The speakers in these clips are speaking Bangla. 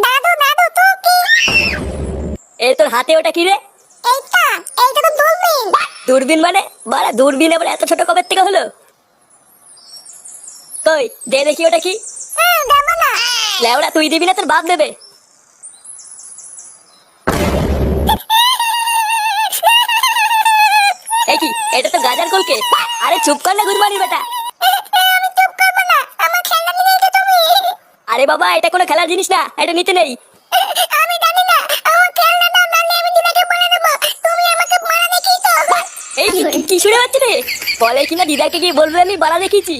দাদু দাদু তো কি? এ তোর হাতে ওটা কি রে? এইটা এইটা তো দূরবীন। দূরবীন মানে? বাড়া দূরবীন আবার এত ছোট কবে থেকে হলো? কই দে দেখি ওটা কি। দেব না। লেওড়া তুই দিবি না তোর বাপ দেবে। এ কি, এটা তো গাজার কলকে। আরে চুপ কর না গুরবানির বেটা। আমি চুপ করব না, আমার খেলনা নিয়ে এসো তুমি। আরে বাবা এটা কোনো খেলার জিনিস না, এটা নিতে নেই। আমি জানি না, আমার খেলনা দাও, নালে আমি দিদাকে বলে দেবো তুমি আমাকে মারা দেখিয়েছো। এই কি শুনে পাচ্ছি রে? বলে কিনা দিদাকে গিয়ে বলবে আমি বাড়া দেখিয়েছি।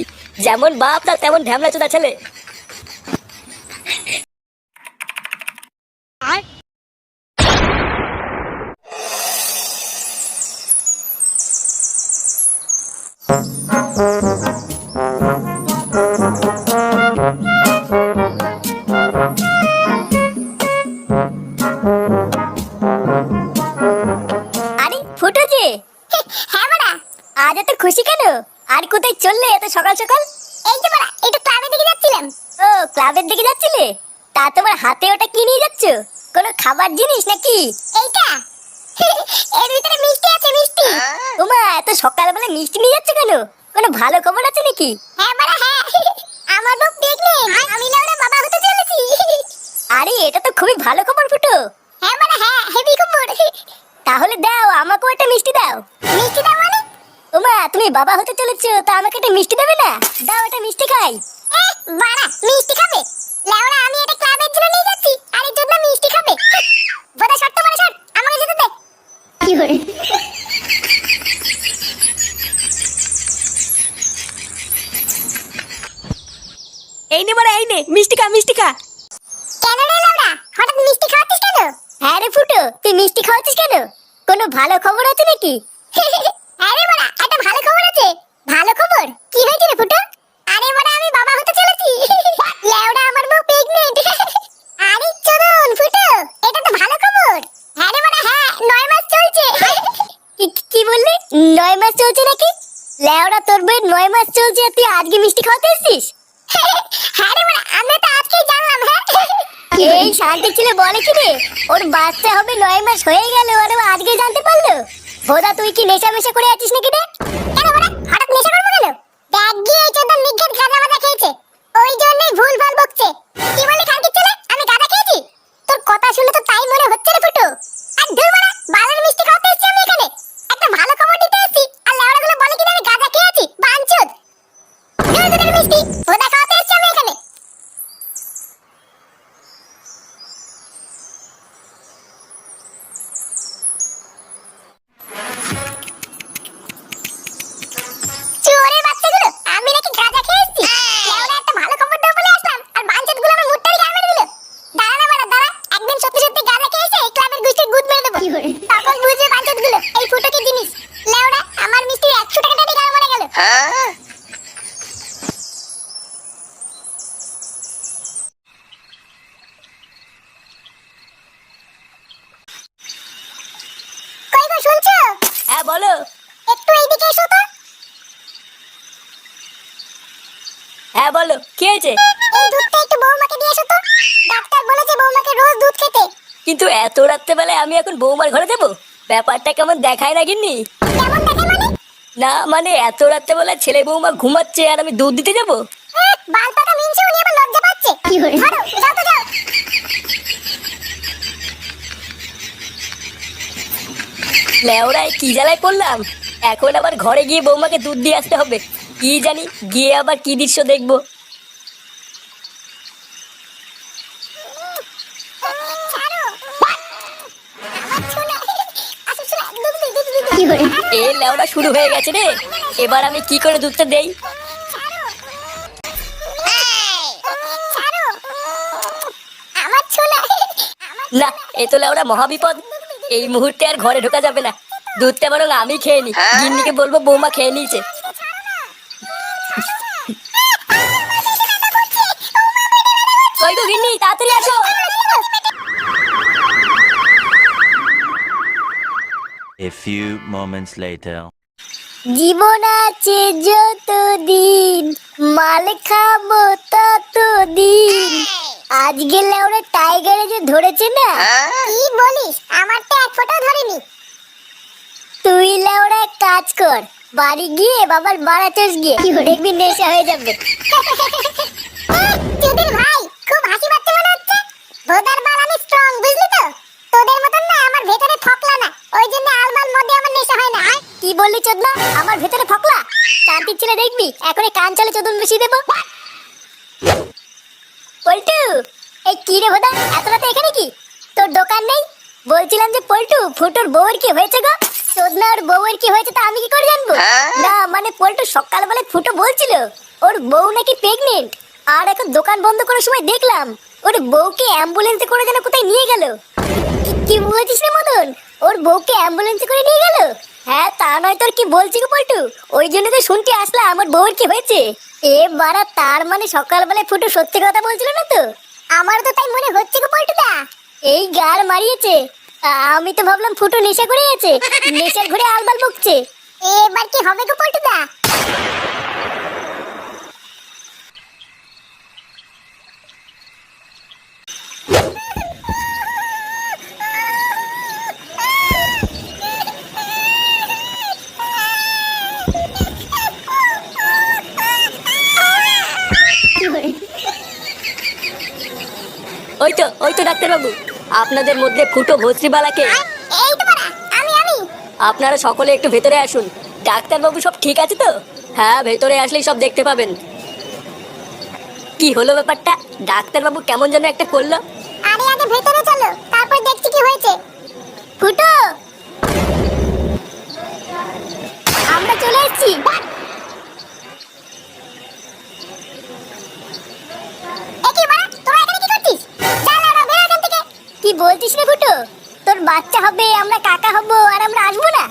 যেমন বাপ তার তেমন ঢ্যামলা চোদা ছেলে। আরে ফুটো যে। হ্যাঁ বড়া, আজ এত খুশি কেন? আর কোথায় চললে এত সকাল সকাল? এই যে বড়া, এটা ক্লাবের দিকে যাচ্ছিলাম। ও ক্লাবের দিকে যাচ্ছিলে? তা তোমার হাতে ওটা কি নিয়ে যাচ্ছ? কোনো খাবার জিনিস নাকি? এইটা এর ভিতরে মিষ্টি আছে, মিষ্টি। ওমা, এত সকালবেলা মিষ্টি নিয়ে যাচ্ছ কেন? কোনো ভালো খবর আছে নাকি? হ্যাঁ বড়া হ্যাঁ, আমার বউ প্রেগন্যান্ট, আমি না ওর বাবা হতে চলেছি। আরে এটা তো খুবই ভালো খবর ফুটো। হ্যাঁ বড়া হ্যাঁ, হেভি খবর। তাহলে দাও, আমাকেও একটা মিষ্টি দাও। মিষ্টি দাও মানে? ওমা, তুমি বাবা হতে চলেছো, তা আমাকে একটা মিষ্টি দেবে না? দাও, একটা মিষ্টি খাই। বাড়া মিষ্টি খাবে? লেওড়া, আমি এটা ক্লাবের জন্য নিয়ে যাচ্ছি, আর এর জন্য মিষ্টি খাবে? বোধা শর্ত বড় শর্ট, আমাকে যেতে দে। কি করে? এই নে বাড়া, এই নে মিষ্টি খা, মিষ্টি খা। কেন রে লেওড়া, হঠাৎ মিষ্টি খাওয়াচ্ছিস কেন? হ্যাঁ রে ফুটো, তুই মিষ্টি খাওয়াচ্ছিস কেন? কোনো ভালো খবর আছে নাকি? হ্যাঁ রে বড়া, একটা ভালো খবর আছে। ভালো খবর? কি হয়েছে রে ফুটো? আরে বড়া, আমি বাবা হতে চলেছি। লেওড়া, আমার বউ প্রেগন্যান্ট। আরে চোদন ফুটো, এটা তো ভালো খবর। হ্যাঁ রে বড়া হ্যাঁ, 9 মাস চলছে। কি বললি? 9 মাস চলছে নাকি? লেওড়া, তোর বউয়ের 9 মাস চলছে আর তুই আজকে মিষ্টি খাওয়াতে এসেছিস? হ্যাঁ রে বড়া, আমরা তো আজকেই জানলাম। হ্যাঁ এই শান্তি ছেলে বলে কি রে, ওর বাচ্চা হবে 9 মাস হয়ে গেল আর ও আজকে জানতে পারলো? ভোদা, তুই কি নেশা মেশা করে আছিস নাকি রে? কেন বড়া, হঠাৎ নেশা করবো কেন? দেখ গিয়ে এই চোদন নিঘাত গাঁজা মাজা খেয়েছে, ওই জন্যই ভুল ভাল বকছে। কি বললি খানকির ছেলে, আমি গাঁজা খেয়েছি? তোর কথা শুনে তো তাই মনে হচ্ছে রে ফুটো। আর ধুর বড়া, বালের মিষ্টি খাওয়াতে এসেছি আমি এখানে, একটা ভালো খবর দিতে এসেছি, আর লেওড়াগুলো বলে কিনা আমি গাঁজা খেয়েছি। বাঞ্চোদ, ধুর তোদের মিষ্টি, ভোদা খাওয়াতে এসেছি আমি এখানে। চোরের বাচ্চাগুলো, আমি নাকি গাঁজা খেয়ে এসেছি? লেওড়া, একটা ভালো খবর দেবো বলে আসলাম, আর বাঞ্চোদগুলো আমার মুডটারই গায়ে মেরে দিল। দাঁড়া না বাড়া, দাঁড়া, একদিন সত্যি সত্যি গাঁজা খেয়ে এসে এই ক্লাবের গুষ্টির গুদ মেরে দেবো, তখন বুঝবে বাঞ্চোদগুলো এই ফুটো কি জিনিস। লেওড়া, আমার মিষ্টির 100 টাকাটাই গায়ে মারা গেল। কই গো, শুনছো? হ্যাঁ বলো। একটু এইদিকে এসো তো। হ্যাঁ বলো, কি হয়েছে? এই দুধটা একটু বৌমাকে দিয়ে এসো তো, ডাক্তার বলেছে বৌমাকে রোজ দুধ খেতে। কিন্তু এত রাত্রেবেলায় আমি এখন বৌমার ঘরে দেবো? ব্যাপারটা কেমন দেখায় না গিন্নি? কেমন দেখে মানে? না মানে এত রাত্রেবেলায় ছেলে বৌমা ঘুমাচ্ছে আর আমি দুধ দিতে যাবো? বাল পাতা মিনছে, উনি আবার লজ্জা পাচ্ছে। ধরো, যাও তো যাও। লেওড়ায় কি জ্বালায় পড়লাম, এখন আবার ঘরে গিয়ে বৌমাকে দুধ দিয়ে আসতে হবে। কি জানি গিয়ে আবার কি দৃশ্য দেখবো। ছাড়ো। আমার ছোলা, আসো ছোলা, দুধ দে, দুধ দে, দুধ দে। এ লেওড়া শুরু হয়ে গেছে রে, এবার আমি কি করে দুধটা দেই? ছাড়ো। আমার ছোলা, না, এ তো লেওড়া মহাবিপদ। এই মুহূর্তে আর ঘরে ঢোকা যাবে না, দুধটা বরং আমি খেয়ে নি। গিন্নিকে বলবো বৌমা খেয়ে নিয়েছে। কই গো গিন্নি, তাড়াতাড়ি আসো। A few moments later. জীবন আছে যতদিন, মাল খাবো ততদিন, আজকে লেওরা টাইগারে যে ধরেছে না, কি বলিস, আমার তো এক ফোঁটাও ধরেনি। তুই লেওরা এক কাজ কর, বাড়ি গিয়ে বাবার বাড়াতেস গিয়ে দেখবি নেশা হয়ে যাবে। চুদির ভাই খুব হাসি পাচ্ছে মনে হচ্ছে। ভোদার বাল আমি স্ট্রং, বুঝলি তো? তোদের মতন না আমার ভেতরে ফকলা না, ওই জন্য আলমাল মধ্যে আমার নেশা হয় না। কি বললি চোদনা, আমার ভেতরে ফকলা? শান্তির ছেলে দেখবি এখন কান চালে চোদন বেশি দেবো। পল্টু, এই কি রে ভোদা, এত রাতে এখানে কি? তোর দোকান নেই? বলছিলাম যে পল্টু, ফুটোর বউয়ের কি হয়েছে গো? চোদনা ওর বউয়ের কি হয়েছে তা আমি কি করে জানবো? না মানে পল্টু সকালবেলায় ফুটো বলছিল ওর বউ নাকি প্রেগনেন্ট, আর এখন দোকান বন্ধ করার সময় দেখলাম ওর বউকে অ্যাম্বুলেন্সে করে যেন কোথায় নিয়ে গেল। কি বলছিস রে মদন, ওর বউকে অ্যাম্বুলেন্সে করে নিয়ে গেল? হ্যাঁ তা নয় তোর কি বলছি গো পল্টু, ওই জন্য তো শুনতে আসলাম আমার বউয়ের কি হয়েছে। এ বাড়া, তার মানে সকালবেলায় ফুটো সত্যি কথা বলছিল না তো? আমার তো তাই মনে হচ্ছে গো পল্টুদা। এই গার মারিয়েছে, আমি তো ভাবলাম ফুটো নেশা করে গেছে, নেশার ঘুরে আলবাল বকছে। এবার কি হবে গো পল্টুদা? ওই তো ডাক্তার বাবু, আপনাদের মধ্যে ফুটো ভস্রিবালাকে। এই তো বাড়া, আমি আপনারা সকলে একটু ভেতরে আসুন। ডাক্তার বাবু সব ঠিক আছে তো? হ্যাঁ, ভেতরে আসলেই সব দেখতে পাবেন। কি হলো ব্যাপারটা? ডাক্তার বাবু কেমন যেন একটা করলো। আরে আগে ভেতরে চলো, তারপর দেখছি কি হয়েছে। ফুটো, আমরা চলে এসেছি। কি বলছিস রে ফুটো, তোর বাচ্চা হবে, আমরা কাকা হব, আর আমরা আসবো না?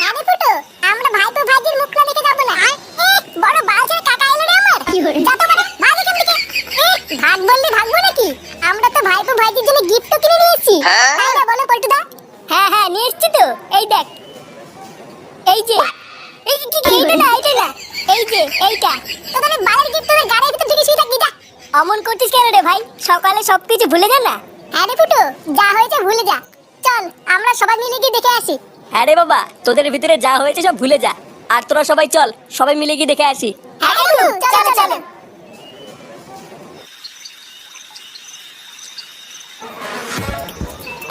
আরে ফুটো, আমরা ভাইপো ভাইজির মুখটা দেখে যাবো না? বড় বালছের কাকা এলো রে আমার। যা তো মানে ভাগ এখান থেকে। ভাগ বললি ভাগবো নাকি? আমরা তো ভাইপো ভাইজির জন্য গিফট তো কিনে নিয়ে এসেছি। তাই না বলো পল্টুদা? হ্যাঁ হ্যাঁ নিয়ে এসেছি তো, এই দেখ, এই যে, এই কি এইটা না, এইটা না, এই যে এইটা। তো তাহলে বালের গিফট তোর গাড়ির ভিতর ঢুকে শুয়ে থাকবি? যা। অমন করছিস কেন রে ভাই, সকালে সবকিছু ভুলে যা না। হ্যাঁ রে ফুটো, যা হয়েছে ভুলে যা, চল আমরা সবাই মিলে গিয়ে দেখে আসি। হ্যাঁ রে বাবা, তোদের ভিতরে যা হয়েছে সব ভুলে যা, আর তোরা সবাই চল, সবাই মিলে গিয়ে দেখে আসি। হ্যাঁ রে ফুটো, চলো চলো।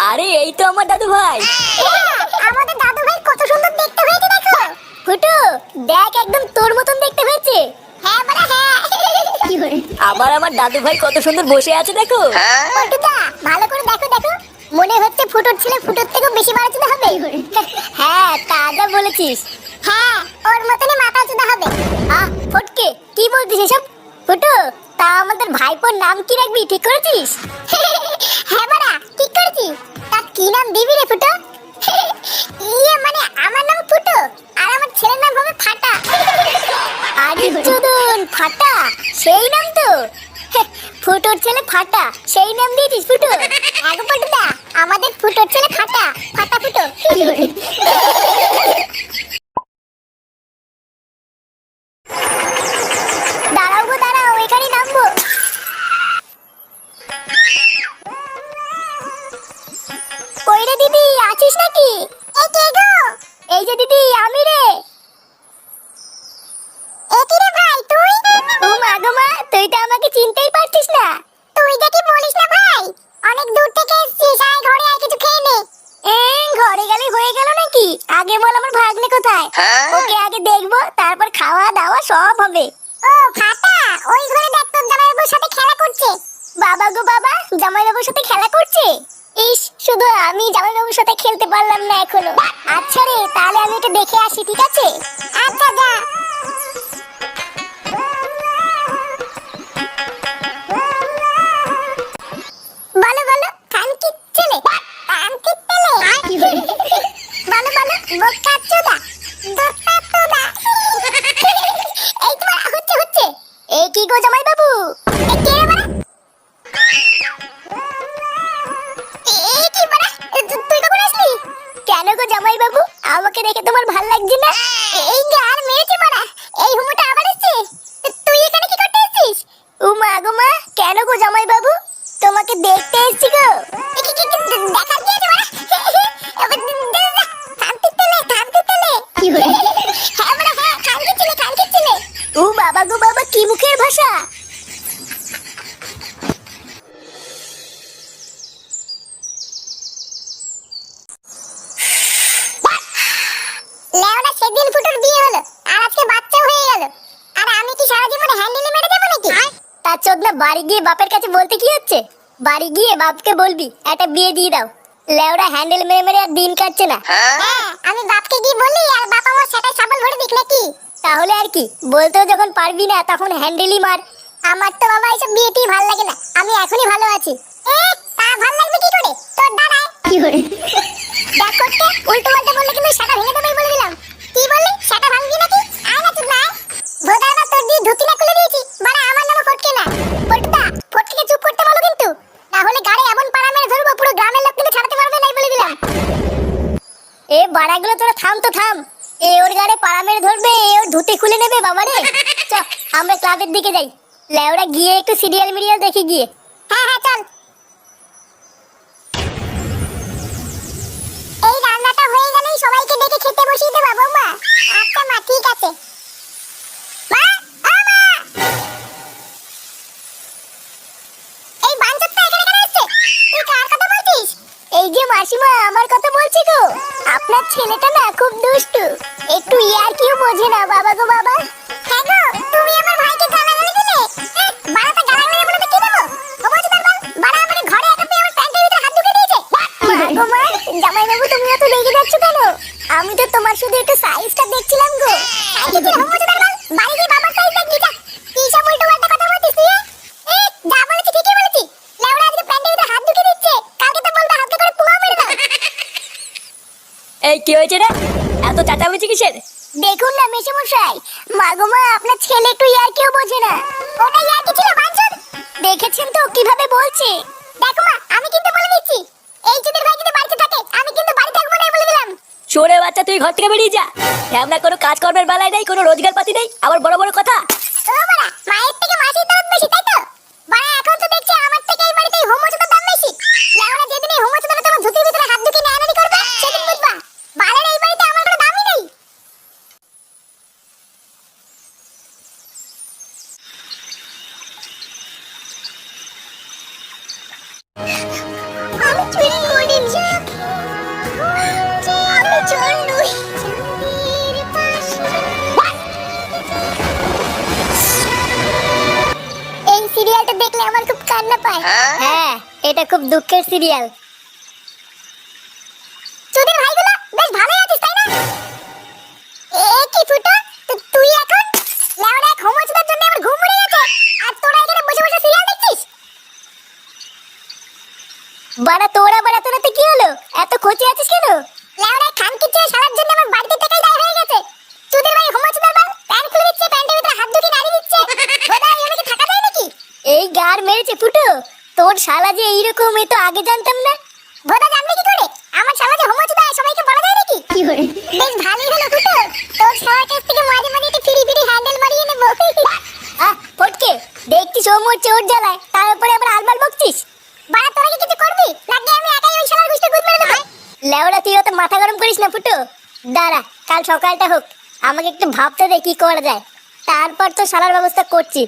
আরে এই তো আমার দাদু ভাই। আমাদের দাদু ভাই কত সুন্দর দেখতে হয়েছে দেখো। ফুটো দেখ, একদম তোর মতন দেখতে হয়েছে। হ্যাঁ বড় হ্যাঁ। আবার আমার দাদু ভাই কত সুন্দর বসে আছে দেখো। পল্টুদা ভালো করে দেখো দেখো, মনে হচ্ছে ফুটোর ছেলে ফুটোর থেকেও বেশি মারাচুদা হবে। হ্যাঁ তা যা বলেছিস, হ্যাঁ ওর মতনই মাথাচুদা হবে। ফটকে কি বলছিস এসব? ফুটো, তা আমাদের ভাইপোর নাম কি রাখবি ঠিক করেছিস? হ্যাঁ বাড়া ঠিক করেছি। তা কি নাম দিবি রে ফুটো? মানে আমার নাম ফুটো, আর আমার ছেলের নাম হবে ফাটা। আরে চোদন, ফাটা সেই নাম তো? ফুটোর ছেলে ফাটা, সেই নাম দিয়েছিস ফুটো? আগে পল্টুদা, আমাদের ফুটোর ছেলে ফাটা, ফাটা ফুটো। দাঁড়াও গো দাঁড়াও, এখানেই নামবো। কই রে দিদি, আছিস নাকি? এই কে গো? এই যে দিদি, আমি রে। একি রে ভাই তুই? ও মা গো মা, তুই তো আমাকে চিনতেই পারছিস না। তুই দেখি বলিস না ভাই, অনেক দূর থেকে এসেছিস, আয় ঘরে আয় কিছু খেয়ে নে। ঘরে গেলে হয়ে গেল নাকি? আগে বল আমার ভাগ্নে কোথায়, ওকে আগে দেখবো, তারপর খাওয়া দাওয়া সব হবে। ও ফাটা, ওই ঘরে দেখ তোর জামাইবাবুর সাথে খেলা করছে। বাবা গো বাবা, জামাইবাবুর সাথে খেলা করছে? ইস, শুধু আমি জামাইবাবুর সাথে খেলতে পারলাম না এখনো। আচ্ছা রে, তাহলে আমি এটা দেখে আসি, ঠিক আছে? আচ্ছা যা। বলো বলো কানকির ছেলে, কানকির ছেলে। বলো বলো বোকাচোদা, বোকাচোদা। এই তো হচ্ছে হচ্ছে। এই কি গো জামাইবাবু, এই কে রে বাড়া? এই কি বাড়া, তুই কখন আসলি? কেন গো জামাইবাবু, আমাকে দেখে তোমার ভাল লাগছে না? এই গার মেরেছে বাড়া, এই হুমোটা আবার এসেছে। তুই এখানে কি করতে এসেছিস? ও মা গো মা, কেন গো জামাইবাবু, এসেছি গো। দেখার কি আছে বাড়া? থামতে তেলে থামতে তেলে কি হলো? হ্যাঁ বাড়া হ্যাঁ, খানকে ছেলে। ও বাবা গো বাবা, কি মুখের ভাষা! লেওড়া, সেদিন ফুটোর বিয়ে হলো আর আজকে বাচ্চাও হয়ে গেল, আর আমি কি সারা জীবন হ্যান্ডেলে মেরে দেবো নাকি? তার চোদনা বাড়ি গিয়ে বাপের কাছে বলতে কি হচ্ছে? বাড়ি গিয়ে বাপকে বলবি একটা বিয়ে দিয়ে দাও। লেওড়া হ্যান্ডেল মেরে মেরে আর দিন কাটছে না। হ্যাঁ, আমি বাপকে গিয়ে বললি আর বাপ আমার সেটাই সাবল ভরে দিক নাকি? তাহলে আর কি, বলতেও যখন পারবি না তখন হ্যান্ডেলই মার। আমার তো বাবা এইসব বিয়েতেই ভালো লাগে না, আমি এখনই ভালো আছি। তা ভালো লাগবে কি করে? তোর দাঁড়ায় কি করে? দেখ করতে উল্টো পাল্টা বললে কিন্তু সেটা ভেঙে দেবেই বলে দিলাম। কি বললি? সেটা ভাঙবি নাকি? আয় না তুই না, ভোদার তোর দিয়ে ধুতি না খুলে দিয়েছি বাড়া। আমার নাম ফটকে না, ফটদা। ফটকে চুপ করতে বলো কিন্তু, না হলে গাড়ি এমন পাড়া মেরে ধরবো পুরো গ্রামের লোক কিন্তু ছাড়াতে পারবে না বলে দিলাম। এ বাড়াগুলো তোরা থাম তো থাম। এ ওর গাড়ি পাড়া মেরে ধরবে, এ ওর ধুতি খুলে নেবে বাবা রে। চ আমরা ক্লাবের দিকে যাই, লেওড়া গিয়ে একটু সিরিয়াল মিরিয়াল দেখি গিয়ে। হ্যাঁ হ্যাঁ চল। এই রান্নাটা হয়ে গেলেই সবাইকে ডেকে খেতে বসিয়ে দেবা বৌমা? আচ্ছা মা, ঠিক আছে। মা, ও মা! এই বাঞ্চোতটা এখানে কেন এসেছে? তুই কার কথা বলছিস? এই যে মাসিমা, আমার কথা বলছি গো। আপনার ছেলেটা না খুব দুষ্টু, একটু ইয়ার কিউ বোঝে না বাবা গো বাবা। হ্যাঁ গো, তুমি আমার ভাইকে গালাগালি দিলে? বাড়াটা গালাগালি বলে তো কি দেবো? ও মজুদার বল, বাড়া আমার ঘরে একা পেয়ে আমার প্যান্টের ভিতরে হাত ঢুকে দিয়েছে। মা গো মা, জামাই বাবু তুমি এত রেগে যাচ্ছ কেন? আমি তো তোমার শুধু একটু সাইজটা দেখছিলাম গো। সাইজে তুই ও মজুদার বল, বাড়ি গিয়ে বাবার সাইজ দেখবি যা। কি সব উল্টো পাল্টা কথা বলছিস তুই? যা বলেছি ঠিকই বলেছি। লেওড়া আজকে প্যান্টের ভিতরে হাত ঢুকে দিচ্ছে, কালকে তো বলবে হাতে করে পুঙাও মেরে দাও। এই কি হয়েছে রে? এত চাচামেচি কিসের? দেখুন না মেশামশাই, মাগো মা আপনার ছেলে একটু ইয়ার কেউ বোঝে না। ওটা ইয়ার কি ছিল বাঞ্চন? দেখেছেন তো কিভাবে বলছে। দেখো মা, আমি কিন্তু বলে দিচ্ছি, এই চুদির ভাই যদি বাড়িতে থাকে আমি কিন্তু বাড়ি থাকবো না বলে দিলাম। সরে বাচ্চা, তুই ঘর থেকে বেরিয়ে যা। আমরা কোনো কাজ কর্মের বেলায় নেই, কোনো রোজগার পাতি নেই, আবার বড় বড় কথা। ও বাড়া, মায়ের থেকে মাসির দরদ বেশি তাই তো? বাড়া এখন তো দেখছি আমার থেকে এই বাড়িতে হোমোচুদার দাম বেশি। লেওড়া যেদিন এই হোমোচুদারা তোমার ধুতির ভিতরে হাত ঢুকিয়ে নেয়ানানি করবে সেদিন বুঝবা বালের এই বাড়িতে আমার কোনো দামই নেই। আমি চুরি করিনি, আমি চোর নই। এই সিরিয়ালটা দেখলে আমার খুব কান্না পায়। হ্যাঁ, এটা খুব দুঃখের সিরিয়াল। চুদির ভাইগুলো বেশ ভালোই আছিস তাই না? কি ফুটো, তুই এখন লেওড়া এক হোমোচুদার জন্য আমার ঘুম উড়ে গেছে, আর তোরা এখানে বসে বসে সিরিয়াল দেখছিস? বাড়া তোরা তোরাতে কি হলো? এত খোঁচে আছিস কেন? লেওড়া খানকি চেয়ে সারার জন্য আমার বাড়িতে টাকাই দায় হয়ে গেছে। চুদির ভাই হোমোচুদার বাল প্যান্ট খুলে দিচ্ছে, প্যান্টের ভিতরে হাত ঢুকিয়ে নাড়ি দিচ্ছে। খোদা, এখানে কি থাকা যায় নাকি? এই গার মেরেছে ফুটো, তোর শালা যে এইরকম, এ তো আগে জানতাম না। ভোদা জানবে কি করে? আমার শালা যে হোমোচুদা সবাইকে বলা যায় নাকি? কি করে? বেশ ভালোই হলো ফুটো, তোর শালার কাছ থেকে মাঝে মাঝে একটু ফিরি ফিরি হ্যান্ডেল মারিয়ে নেবো। ফটকে, দেখছিস ও মরছে ওর জ্বালায়, তার উপরে আবার আলবাল বকছিস। বাড়া তোরা কি কিছু করবি নাকি আমি একাই ওই শালার গুষ্টি গুদ মেরে দেবো? লেওড়া তুই অত মাথা গরম করিস না ফুটো, দাঁড়া কাল সকালটা হোক, আমাকে একটু ভাবতে দে কি করা যায়, তারপর তো শালার ব্যবস্থা করছি।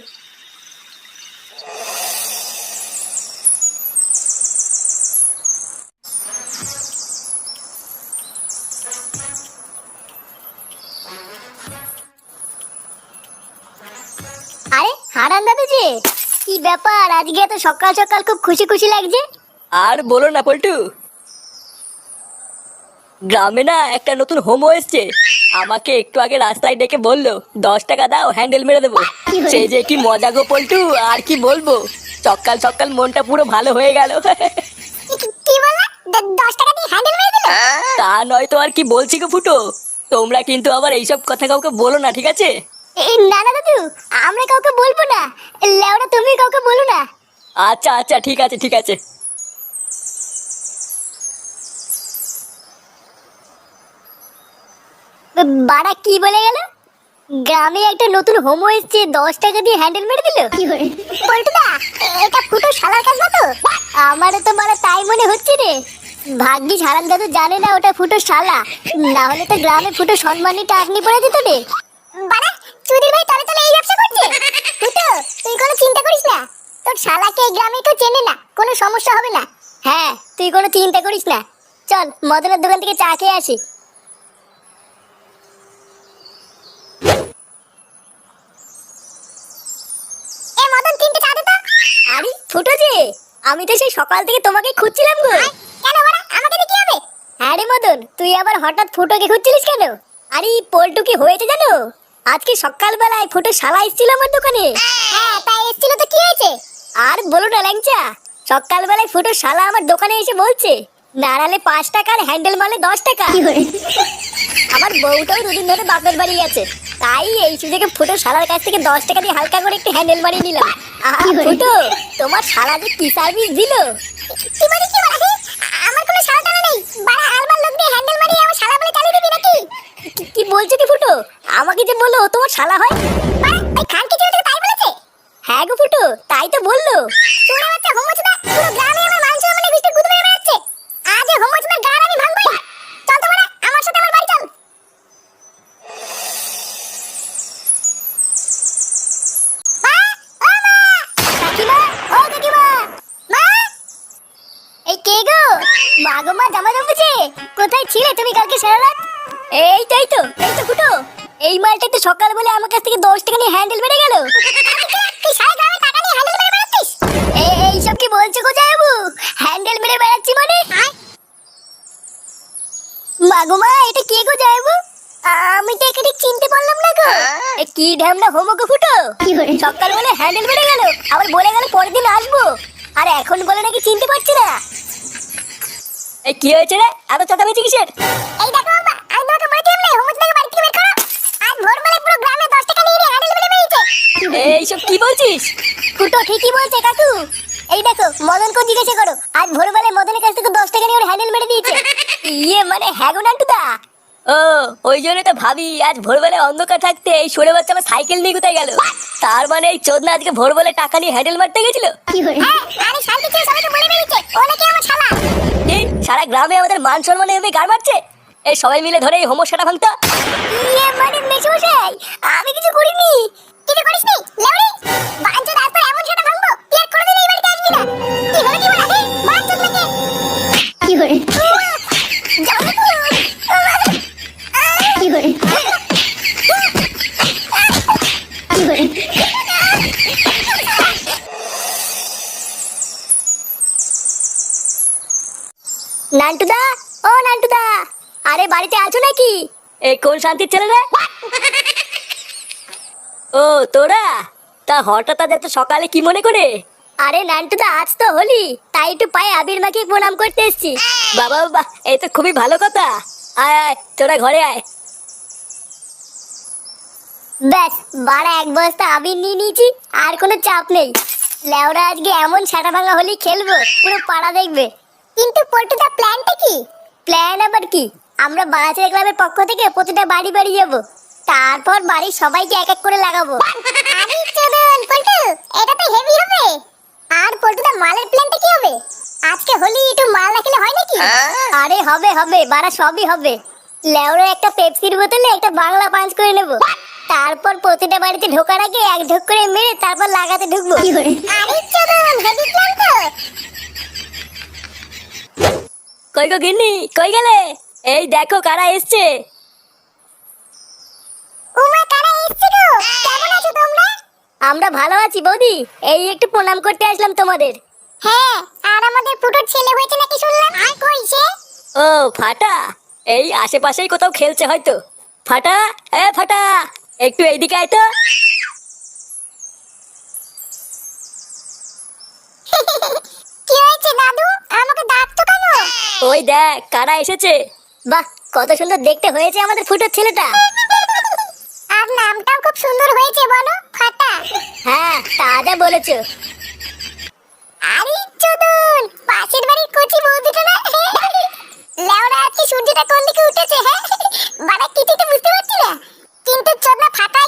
আরে হারান দাদু যে, কি ব্যাপার আজকে এত সকাল সকাল খুব খুশি খুশি লাগছে? আর বলো না পল্টু, গ্রামে না একটা নতুন হোমো এসছে। আমাকে একটু আগে রাস্তায় ডেকে বললো 10 টাকা দাও হ্যান্ডেল মেরে দেবো। সে যে কি মজা গো পল্টু, আর কি বলবো। সকাল সকাল মনটা পুরো ভালো হয়ে গেল। কি বললা? 10 টাকা দিয়ে হ্যান্ডেল মেরে দিল? তা নয় তো আর কি বলছি গো ফুটো, তোমরা কিন্তু আবার এইসব কথা কাউকে বলো না, ঠিক আছে? না না দাদু, আমরা কাউকে বলবো না। লেওড়া তুমি কাউকে বলো না। আচ্ছা আচ্ছা, ঠিক আছে ঠিক আছে। বাড়া কি বলে গেল? গ্রামে একটা নতুন হোমো এসছে, 10 টাকা দিয়ে হ্যান্ডেল মেরে দিল। পল্টুদা, এটা ফুটো শালার কাজ না তো? আমারও তো মানে তাই মনে হচ্ছে রে। ভাগ্যিস হারান দাদু জানে না ওটা ফুটো শালা, না হলে তো গ্রামে ফুটো সম্মানী টাকনি পড়ে দিত রে। বাড়া, চুদির ভাই তলে তলে এই ব্যবসা করছে। ফুটো, তুই কোনো চিন্তা করিস না, তোর শালাকে এই গ্রামে কেউ চেনে না, কোনো সমস্যা হবে না। হ্যাঁ, তুই কোনো চিন্তা করিস না। চল মদনের দোকান থেকে চা খেয়ে আসি। এ মদন, 3টে চা দে তো। আরে ফুটো যে, আমি তো সেই সকাল থেকে তোমাকে খুঁজছিলাম গো। কেন বড়া, আমাকে দিয়ে কি হবে? হ্যাঁ রে মদন, তুই আবার হঠাৎ ফুটোকে খুঁজছিলিস কেন? আরে পল্টু কি হয়েছে জানো? আজকে সকালবেলায় ফুটো শালা এসেছিল আমার দোকানে। হ্যাঁ, তাই এসেছিল তো কি হয়েছে? আর বলো না ল্যাংচা, সকালবেলায় ফুটো শালা আমার দোকানে এসে বলছে নাড়ালে 5 টাকার হ্যান্ডেল মারলে 10 টাকা। আমার বউটাও 2 দিন ধরে বাপের বাড়ি গেছে, তাই এই সুযোগে ফুটো শালার কাছ থেকে 10 টাকা দিয়ে হালকা করে একটু হ্যান্ডেল মারিয়ে নিলাম। ফুটো, তোমার শালা যে কি সার্ভিস দিল! কি মানে কি মানে? আমার কোনো শালা টালা নেই, বাড়া আলবার লোক দিয়ে হ্যান্ডেল মারিয়ে আমার শালা বলে চালিয়ে দিবি নাকি? কি বলছো কি ফুটো? আমাকে যে বললো ও তোমার শালা হয়? বাড়া, ওই খানকি ছেলেটা তাই বলেছে? হ্যাঁ গো ফুটো, তাই তো বললো। তোরা বাচ্চা হোমোচুদা, পুরো গ্রামে আমার মান সম্মানে বিস্কুট গুঁতো মেরে বেড়াচ্ছে। আজ এই হোমোচুদার গাড় আমি ভাঙবই। চল তো বাড়া, আমার সাথে আমার বাড়ি চল। মা, ও মা! কাকিমা, ও কাকিমা! মা! এই কে গো? মা গো মা, জামা জমেছে। কোথায় ছিলে তুমি কালকে সারা রাত? এই তো ফুটো, এই মালটা তো সকাল বলে আমার কাছ থেকে 10 টাকা নিয়ে হ্যান্ডেল মেরে গেল। তুই সারা গ্রামে টাকা নিয়ে হ্যান্ডেল মেরে বেড়াচ্ছিস? এই সব কি বলছো গো জায়াবু? হ্যান্ডেল মেরে বেড়াচ্ছি মানে? মা গো মা, এটা কে গো জায়াবু? আমি তো একে ঠিক চিনতে পারলাম না গো। এ কি ঢ্যামনা হোমো গো ফুটো, সকাল বলে হ্যান্ডেল মেরে গেল, আবার বলে গেল পরের দিন আসবো, আর এখন বলে নাকি চিনতে পারছি না। এই কি হয়েছে রে, এত চেঁচামেচি কিসের? এই দেখো বাবা, আমি তোমাকে বলেছিলাম না হোমোচুদাকে বাড়ি থেকে বের করো। আজ ভোরবেলায় পুরো গ্রামে 10 টাকা নিয়ে হ্যান্ডেল মেরে বেরিয়েছে। এইসব কি বলছিস? ফুটো ঠিকই বলছে কাকু। এই দেখো, মদনকে জিজ্ঞাসা করো, আজ ভোরবেলায় মদনের কাছ থেকে 10 টাকা নিয়ে ওর হ্যান্ডেল মেরে দিয়েছে। ইয়ে মানে হ্যাঁ গো নান্টুদা, ও ওই জন্য তো ভাবি আজ ভোরবেলায় অন্ধকার থাকতে এই সরে বাচ্চা আমার সাইকেল নিয়ে কোথায় গেল। তার মানে এই চোদনা আজকে ভোরবেলায় টাকা নিয়ে হ্যান্ডেল মারতে গেছিল। হ্যাঁ, আরে শান্তি ছিল, সবাই তো বলে বেরিয়েছে ও নাকি আমার শালা। এই সারা গ্রামে আমাদের মান সম্মানে এভাবে গাড় মারছে, এই সবাই মিলে ধরে এই হোমোসাটা ভাঙতা। ইয়ে মানে মেশমশাই, আমি কিছু করিনি। কিছু করিসনি লেউড়ি? বাঞ্চোদ, আজ তোর এমন সেটা ভাঙবো, তুই আর কোনোদিন এই বাড়িতে আসবি না। কি হলো কি বলা? বাঞ্চোদ নাকি? কি করে? জানো তো? কি করে? কি করে? নান্টুদা, ও নান্টুদা, আরে বাড়িতে আছো নাকি? এই কোন শান্তির ছেলে রে? ও তোরা, তা হঠাৎ আজ এত সকালে কি মনে করে? আরে নান্টুদা, আজ তো হোলি, তাই একটু পায়ে আবির মাখিয়ে প্রণাম করতে এসেছি। বাবা বাবা, এই তো খুবই ভালো কথা। আয় আয়, তোরা ঘরে আয়। ব্যাস, বাড়া 1 বস্তা আবির নিয়ে নিয়েছি, আর কোনো চাপ নেই। লেওরা আজকে এমন সাটা ভাঙা হোলি খেলবো, পুরো পাড়া দেখবে। কিন্তু পল্টুদা, প্ল্যানটা কি? প্ল্যান আবার কি? আমরা বাচ্চাদের ক্লাবের পক্ষ থেকে প্রতিটা বাড়ি বাড়ি যাব, তারপর বাড়ির সবাইকে এক এক করে লাগাবো। আরে চোদন পল্টু, এটা তো হেভি হবে। আর পল্টুদা, মালের প্ল্যানটা কি হবে? আজকে হোলি, একটু মাল না খেলে হয় নাকি? আরে হবে হবে, বাড়া সবই হবে। লেওরা একটা পেপসির বোতলে একটা বাংলা পাঞ্চ করে নেব, তারপর প্রতিটা বাড়িতে ঢোকার আগে 1 ঢোক করে মেরে তারপর লাগাতে ঢুকবো। আরে চোদন, হেভি প্ল্যান তো। কই গো গিন্নি, কই গেলে? এই দেখো কারা এসছে। উমা, কারা এসেছে গো? কেমন আছো তোমরা? আমরা ভালো আছি বৌদি, এই একটু প্রণাম করতে আসলাম তোমাদের। হ্যাঁ, আর আমাদের ফুটোর ছেলে হয়েছে নাকি শুনলাম, আর কই সে? ও ফাটা, এই আশেপাশেই কোথাও খেলছে হয়তো। ফাটা, এ ফাটা, একটু এইদিকে আয় তো। কি হয়েছে দাদু, আমাকে ডাকতো কেন? ওই দেখ কারা এসেছে। বাহ, কত সুন্দর দেখতে হয়েছে আমাদের ফুটোর ছেলেটা। আর নামটাও খুব সুন্দর হয়েছে, বলো ফাটা। হ্যাঁ, তা যা বলেছো। আরে চোদন, পাশের বাড়ির কচি বৌদিটা না? লেওরা, আজকে সূর্যটা কোন দিকে উঠেছে? হ্যাঁ, বাড়া কিছুই তো বুঝতে পারছি না, কিন্তু চোদনা ফাটা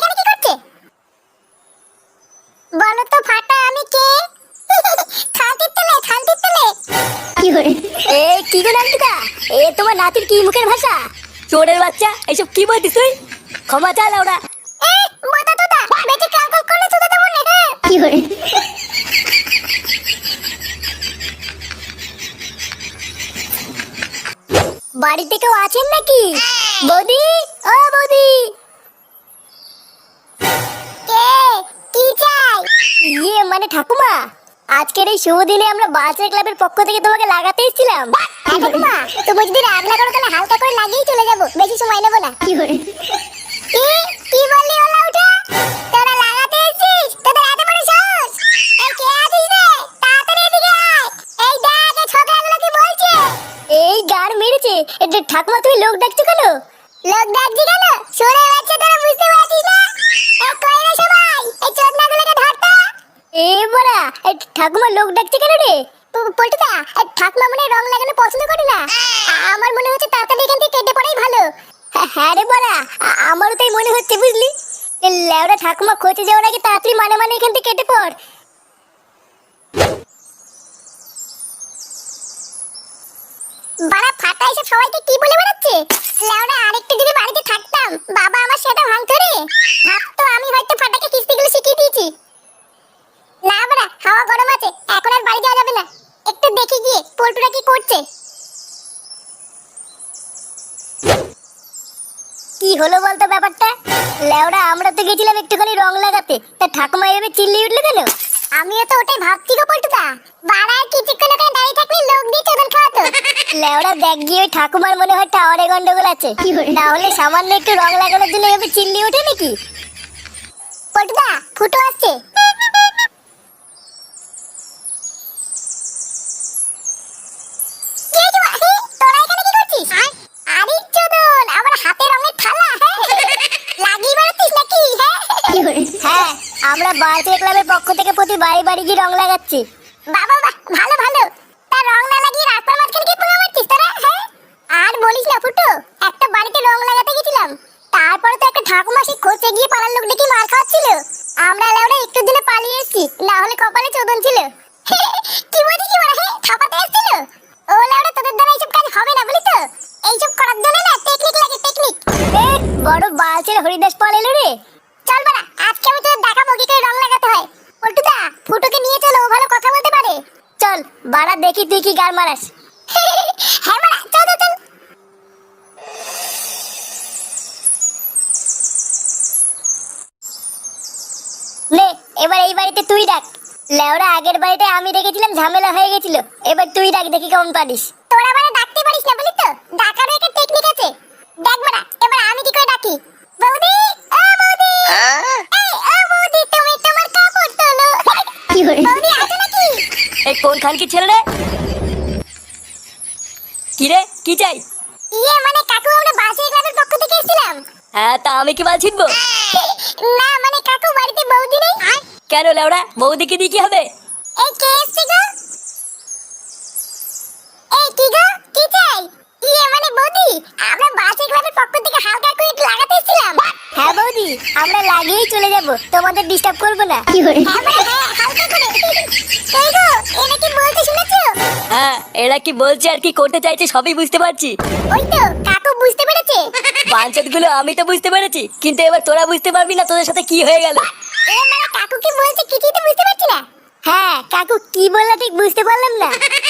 এ কি গো নান্টুদা, এ তোমার নাতির কি মুখের ভাষা? চোরের বাচ্চা, এইসব কি বলছিস তুই? ক্ষমা চা লাউড়া। এ মাথা তোদা বেঁচে কাকল করলে তোদা তো মনে বাড়িতে কেউ আছেন নাকি? বৌদি, ও বৌদি। কে? কি চাই? ইয়ে মানে ঠাকুমা, আজকের এই শুভ দিনে আমরা বাচ্চা ক্লাবের পক্ষ থেকে তোমাকে লাগাতে এসেছিলাম। ঠাকুমা, তুমি যদি রাগ না করো তাহলে হালকা করে লাগিয়ে চলে যাবো, বেশি সময় নেবো না। কি বললি ওলা উঠা? তোরা লাগাতে এসেছিস? তোদের এত বড় সাহস? এই কে আছিস রে? তাড়াতাড়ি এদিকে আয়। এই দেখ এই ছোকরাগুলো কি বলছে। এই গার মেরেছে। এটা ঠাকুমা তুমি লোক ডাকছো কেন? লোক ডাকছি কেন? সরে যাচ্ছে, তোরা বুঝতে পারছিস না? এই কই রে সবাই? এই চোদনাগুলোকে ধরতে। এ বড়া, এই ঠাকুমা লোক ডাকছে কেন রে? পল্টুদা, এই ঠাকুমা মনে হয় রং লাগানো পছন্দ করে না। আমার মনে হচ্ছে তাড়াতাড়ি এখান থেকে কেটে পড়াই ভালো। হ্যাঁ রে বড়া, আমারও তাই মনে হচ্ছে বুঝলি। লেওড়া ঠাকুমা খোঁজে যাওয়ার আগে তাড়াতাড়ি মানে এখান থেকে কেটে পড়। বাড়া ফাটা এসে সবাইকে কি বলে বেড়াচ্ছে? লেওড়া আরেকটু যদি বাড়িতে থাকতাম, বাবা আমার সেটা ভাঙতো রে। ভাবতো আমি হয়তো ফাটাকে কিস্তিগুলো শিখিয়ে দিয়েছি। না বাড়া, হাওয়া গরম আছে, এখন আর বাড়ি যাওয়া যাবে না। একটু দেখি গিয়ে পল্টুরা কি করছে। কি হলো বলতো ব্যাপারটা? লেওড়া আমরা তো গেছিলাম একটুখানি রং লাগাতে, তা ঠাকুমা এভাবে চিল্লিয়ে উঠলো কেন? আমিও তো ওটাই ভাবছি গো পল্টুদা। বাড়া আর কিছুক্ষণ ওখানে দাঁড়িয়ে থাকলে লোক দিয়ে চোদন খাওয়াতো। লেওড়া দেখ গিয়ে ওই ঠাকুমার মনে হয় টাওয়ারে গন্ডগোল আছে, তাহলে সামান্য একটু রং লাগানোর জন্য এভাবে চিল্লিয়ে ওঠে নাকি? পল্টুদা, ফুটো আসছে। হ্যাঁ, আমরা বাচ্চা ক্লাবের পক্ষ থেকে প্রতি বাড়ি বাড়ি গিয়ে রং লাগাচ্ছি। বাবা বাহ, ভালো ভালো। তা রং না লাগিয়ে রাস্তার মাঝখানে কি পোঙা মারছিস তোরা? হ্যাঁ, আর বলিস না ফুটো, একটা বাড়িতে রং লাগাতে গেছিলাম, তারপরে তো একটা ঠাকুমা সেই খোঁজে গিয়ে পাড়ার লোক ডেকে মার খাওয়াচ্ছিল। আমরা লেওড়া একটু দিনে পালিয়ে এসেছি, না হলে কপালে চোদন ছিল। কি বলছিস কি বড়? হ্যাঁ, থাপাতে এসেছিল। ও লেওড়া তোদের দ্বারা এইসব কাজ হবে না বলি তো। এইসব করার জন্য না টেকনিক লাগে, টেকনিক। বড় বালচের হরিদাস পাল এলো রে। চল বাড়া, আজকে আমি তোদের দেখাবো কি করে রং লাগাতে হয়। পল্টুদা, ফুটোকে নিয়ে চলো, ও ভালো কথা বলতে পারে। চল বাড়া, দেখি তুই কি গাল মারাস। হ্যাঁ বাড়া, চল চল চল। নে, এবার এই বাড়িতে তুই ডাক। লেওড়া আগের বাড়িতে আমি ডেকেছিলাম, ঝামেলা হয়ে গেছিল। এবার তুই ডাক, দেখি কেমন পারিস। তোরা বাড়া ডাকতে পারিস না বলি তো, ডাকারও একটা টেকনিক আছে। দেখ বাড়া, এবার আমি কি করে ডাকি। বৌদি, ও বৌদি। এই ও বৌদি, তুমি তোমার কাপড় তোলো। বৌদি আছো নাকি? এই কোন খানকি ছেলে রে? কি রে, কি চাই? ইয়ে মানে কাকু, আমরা বাচ্চা ক্লাবের পক্ষ থেকে এসেছিলাম। হ্যাঁ, তা আমি কি বাল ছিটবো? না মানে কাকু, বাড়িতে বৌদি নেই। কেন লাউড়া, বৌদিকে দিয়ে কি হবে? এই কে এসছে গো? এই কি গো, কি চাই? ইয়ে মানে বৌদি, আমরা বাচ্চা ক্লাবের পক্ষ থেকে হালকা করে একটু লাগাতে এসেছিলাম। হ্যাঁ বৌদি, আমরা লাগিয়েই চলে যাব, তোমাদের ডিস্টার্ব করব না। হ্যাঁ মানে হ্যাঁ, হালকা করে। এই গো, এরা কি বলতে শুনেছো? হ্যাঁ, এরা কি বলছে আর কি করতে চাইছে সবই বুঝতে পারছি। ওই তো কাকু বুঝতে পেরেছে। বাঞ্চত গুলো আমি তো বুঝতে পেরেছি, কিন্তু এবার তোরা বুঝতে পারবি না তোদের সাথে কি হয়ে গেল। এ মানে কাকু কি বলছে কিছুই তো বুঝতে পারছি না। হ্যাঁ কাকু কি বললা ঠিক বুঝতে পারলাম না।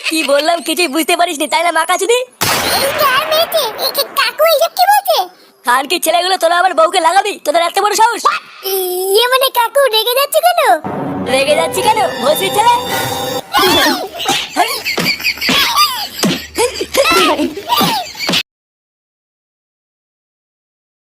কি বললাম কিছুই বুঝতে পারিসনি তাই না মাকাচুদি? এই গার মেয়েছে, কাকু এইসব কি বলছে? খানকি ছেলেগুলো তোরা আবার বউকে লাগাবি? তোদের এত বড় সাহস? ইয়ে মানে কাকু রেগে যাচ্ছে কেন? রেগে যাচ্ছি কেন ভসির ছেলে?